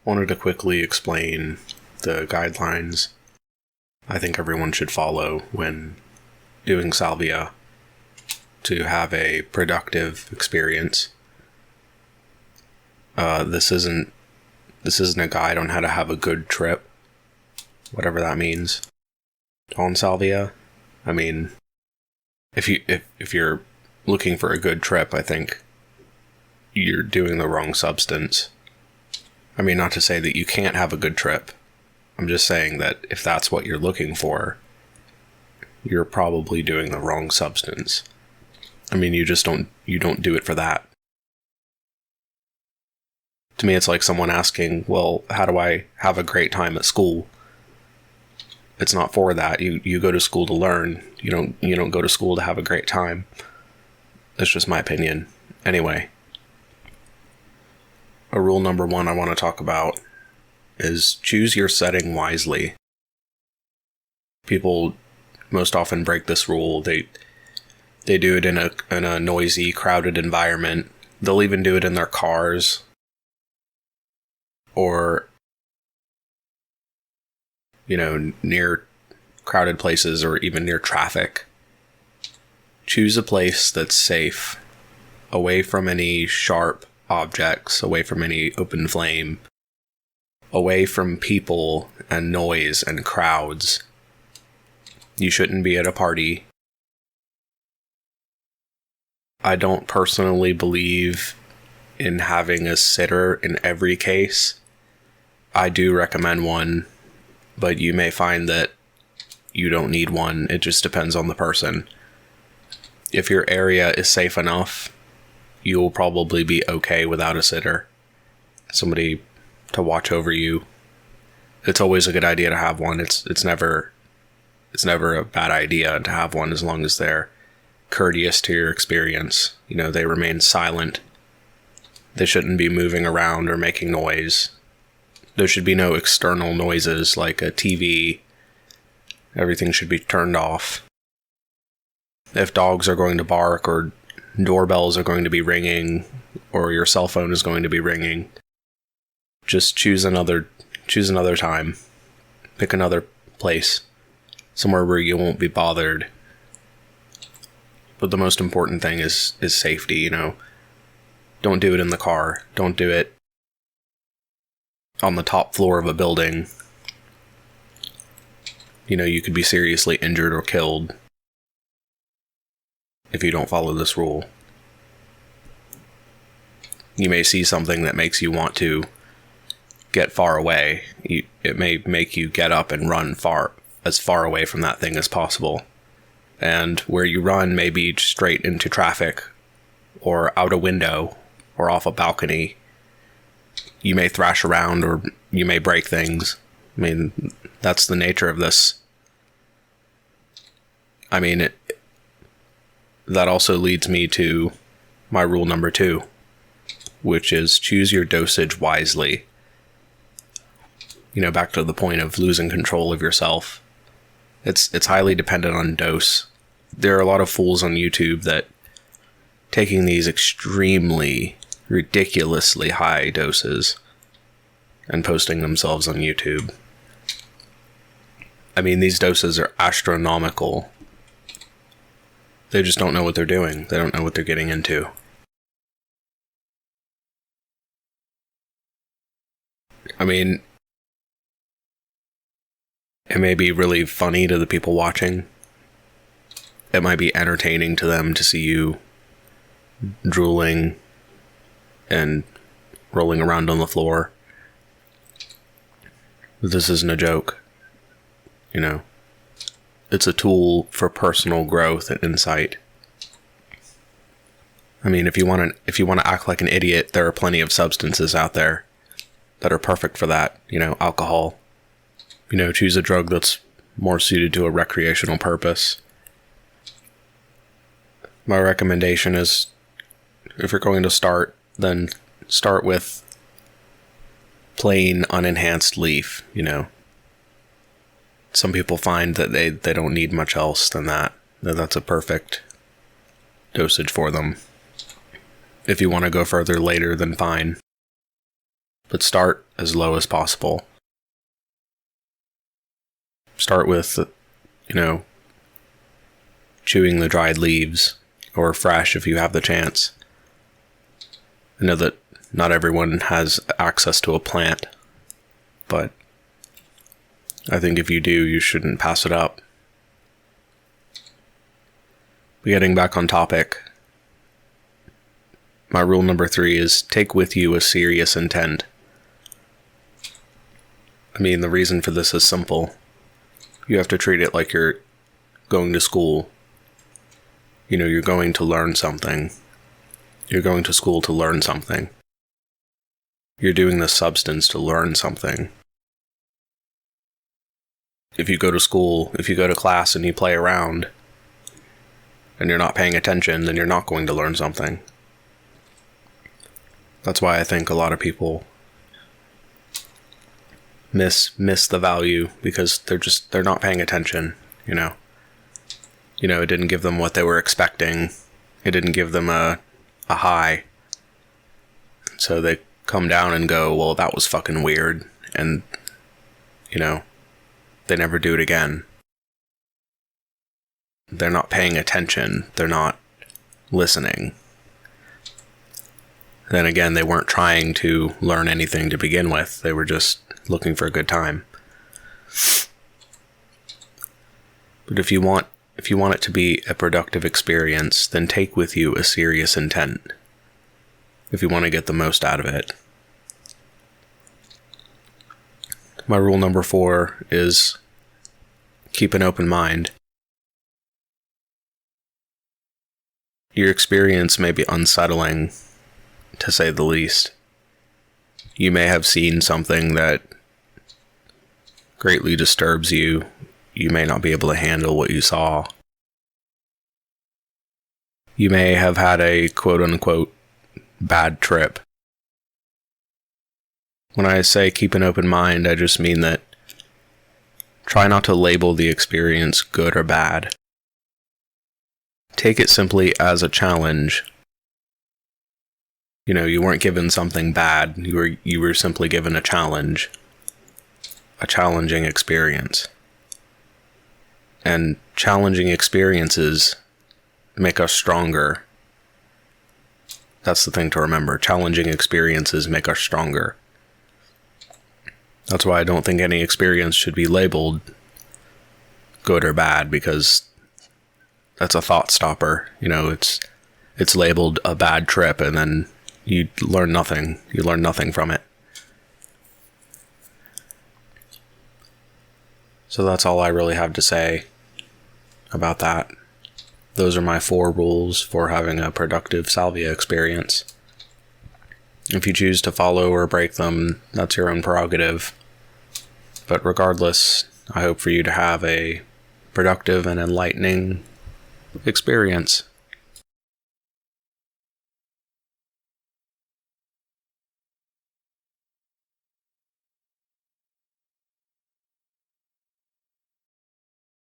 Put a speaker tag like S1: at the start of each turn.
S1: wanted to quickly explain the guidelines I think everyone should follow when doing salvia to have a productive experience. This isn't a guide on how to have a good trip, whatever that means, on salvia. I mean, if you're looking for a good trip, I think you're doing the wrong substance. I mean, not to say that you can't have a good trip. I'm just saying that if that's what you're looking for, you're probably doing the wrong substance. I mean, you don't do it for that. To me, it's like someone asking, well, how do I have a great time at school? It's not for that. You go to school to learn. You don't go to school to have a great time. That's just my opinion. Anyway, rule number 1 I want to talk about is choose your setting wisely. People most often break this rule. They do it in a noisy, crowded environment. They'll even do it in their cars, or near crowded places, or even near traffic. Choose a place that's safe, away from any sharp objects, away from any open flame, away from people and noise and crowds. You shouldn't be at a party. I don't personally believe in having a sitter in every case. I do recommend one, but you may find that you don't need one. It just depends on the person. If your area is safe enough, you'll probably be okay without a sitter. Somebody to watch over you. It's always a good idea to have one. It's never a bad idea to have one, as long as they're courteous to your experience. They remain silent. They shouldn't be moving around or making noise. There should be no external noises like a TV. Everything should be turned off. If dogs are going to bark, or doorbells are going to be ringing, or your cell phone is going to be ringing, just choose another time. Pick another place. Somewhere where you won't be bothered. But the most important thing is safety, Don't do it in the car. Don't do it on the top floor of a building. You could be seriously injured or killed if you don't follow this rule. You may see something that makes you want to get far away. It may make you get up and run as far away from that thing as possible. And where you run may be straight into traffic, or out a window, or off a balcony. You may thrash around, or you may break things. I mean, that's the nature of this. I mean, that also leads me to my rule number 2, which is choose your dosage wisely. Back to the point of losing control of yourself. It's highly dependent on dose. There are a lot of fools on YouTube that taking these extremely, ridiculously high doses and posting themselves on YouTube. I mean, these doses are astronomical. They just don't know what they're doing. They don't know what they're getting into. I mean, it may be really funny to the people watching. It might be entertaining to them to see you drooling and rolling around on the floor. But this isn't a joke. It's a tool for personal growth and insight. I mean, if you want to act like an idiot, there are plenty of substances out there that are perfect for that. Alcohol. Choose a drug that's more suited to a recreational purpose. My recommendation is, if you're going to start, then start with plain unenhanced leaf. Some people find that they don't need much else than that. That's a perfect dosage for them. If you want to go further later, then fine. But start as low as possible. Start with, chewing the dried leaves, or fresh if you have the chance. I know that not everyone has access to a plant, but I think if you do, you shouldn't pass it up. But getting back on topic, my rule number 3 is take with you a serious intent. I mean, the reason for this is simple. You have to treat it like you're going to school. You're going to learn something. You're going to school to learn something. You're doing the substance to learn something. If you go to school, if you go to class and you play around, and you're not paying attention, then you're not going to learn something. That's why I think a lot of people miss the value, because they're not paying attention, it didn't give them what they were expecting. It didn't give them a high. So they come down and go, well, that was fucking weird. And, they never do it again. They're not paying attention. They're not listening. Then again, they weren't trying to learn anything to begin with. They were just looking for a good time. But if you want it to be a productive experience, then take with you a serious intent. If you want to get the most out of it. My rule number 4 is keep an open mind. Your experience may be unsettling, to say the least. You may have seen something that greatly disturbs you. You may not be able to handle what you saw. You may have had a quote-unquote bad trip. When I say keep an open mind, I just mean that try not to label the experience good or bad. Take it simply as a challenge. You weren't given something bad. You were simply given a challenge. A challenging experience. And challenging experiences make us stronger. That's the thing to remember. Challenging experiences make us stronger. That's why I don't think any experience should be labeled good or bad, because that's a thought stopper. It's labeled a bad trip, and then you learn nothing. You learn nothing from it. So that's all I really have to say about that. Those are my 4 rules for having a productive salvia experience. If you choose to follow or break them, that's your own prerogative. But regardless, I hope for you to have a productive and enlightening experience.